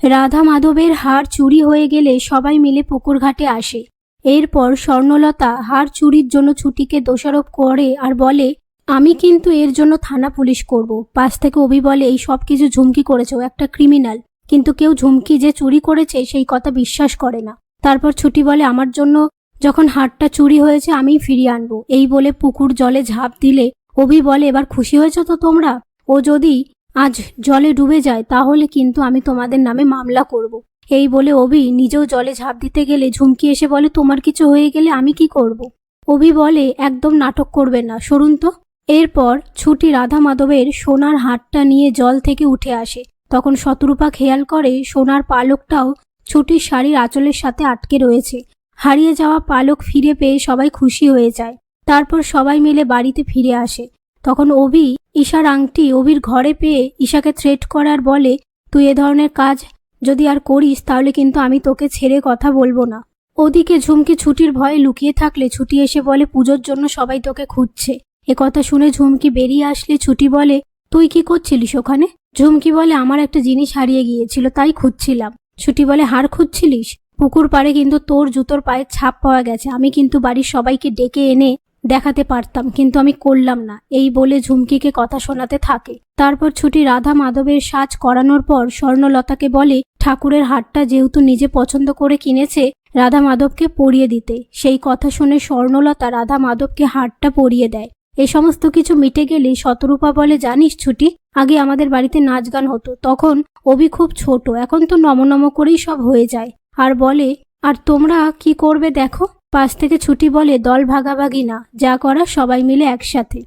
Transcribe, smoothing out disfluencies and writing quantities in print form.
রাধা মাধবের হার চুরি হয়ে গেলে সবাই মিলে পুকুর ঘাটে আসে। এরপর স্বর্ণলতা হার চুরির জন্য ছুটিকে দোষারোপ করে আর বলে, আমি কিন্তু এর জন্য থানা পুলিশ করব। পাশ থেকে অভি বলে, এই সব কিছু ঝুমকি করেছে, ও একটা ক্রিমিনাল। কিন্তু কেউ ঝুমকি যে চুরি করেছে সেই কথা বিশ্বাস করে না। তারপর ছুটি বলে, আমার জন্য যখন হারটা চুরি হয়েছে আমিই ফিরিয়ে আনবো। এই বলে পুকুর জলে ঝাঁপ দিলে অভি বলে, এবার খুশি হয়েছো তো তোমরা? ও যদি আজ জলে ডুবে যায় তাহলে কিন্তু আমি তোমাদের নামে মামলা করব। এই বলে অভি নিজেও জলে ঝাঁপ দিতে গেলে ঝুমকি এসে বলে, তোমার কিছু হয়ে গেলে আমি কি করব? অভি বলে, একদম নাটক করবে না, সরুন তো। এরপর ছুটি রাধা মাধবের সোনার হারটা নিয়ে জল থেকে উঠে আসে। তখন শতরূপা খেয়াল করে সোনার পালকটাও ছুটির শাড়ির আঁচলের সাথে আটকে রয়েছে। হারিয়ে যাওয়া পালক ফিরে পেয়ে সবাই খুশি হয়ে যায়। তারপর সবাই মিলে বাড়িতে ফিরে আসে। তখন অভি ঈশার আংটি অভির ঘরে পেয়ে ঈশাকে থ্রেট করার বলে, তুই এ ধরনের কাজ যদি আর করিস তাহলে কিন্তু আমি তোকে ছেড়ে কথা বলবো না। ওদিকে ঝুমকি ছুটির ভয়ে লুকিয়ে থাকলে ছুটি এসে বলে, পুজোর জন্য সবাই তোকে খুঁজছে। কথা শুনে ঝুমকি বেরিয়ে আসলে ছুটি বলে, তুই কি করছিলিস ওখানে? ঝুমকি বলে, আমার একটা জিনিস হারিয়ে গিয়েছিল তাই খুঁজছিলাম। ছুটি বলে, হার খুঁজছিলিস? পুকুর পাড়ে কিন্তু তোর জুতোর পায়ের ছাপ পাওয়া গেছে। আমি কিন্তু বাড়ির সবাইকে ডেকে এনে দেখাতে পারতাম, কিন্তু আমি করলাম না। এই বলে ঝুমকিকে কথা শোনাতে থাকে। তারপর ছুটি রাধা মাধবের সাজ করানোর পর স্বর্ণলতাকে বলে, ঠাকুরের হারটা যেহেতু নিজে পছন্দ করে কিনেছে রাধা মাধবকে পরিয়ে দিতে। সেই কথা শুনে স্বর্ণলতা রাধা মাধবকে হারটা পরিয়ে দেয়। এই সমস্ত কিছু মিটে গেলে শতরূপা বলে, জানিস ছুটি, আগে আমাদের বাড়িতে নাচ গান হতো, তখন অভি খুব ছোট, এখন তো নম করেই সব হয়ে যায়। আর বলে, আর তোমরা কি করবে দেখো। পাশ থেকে ছুটি বলে, দল ভাগাভাগি না, যা করা সবাই মিলে একসাথে।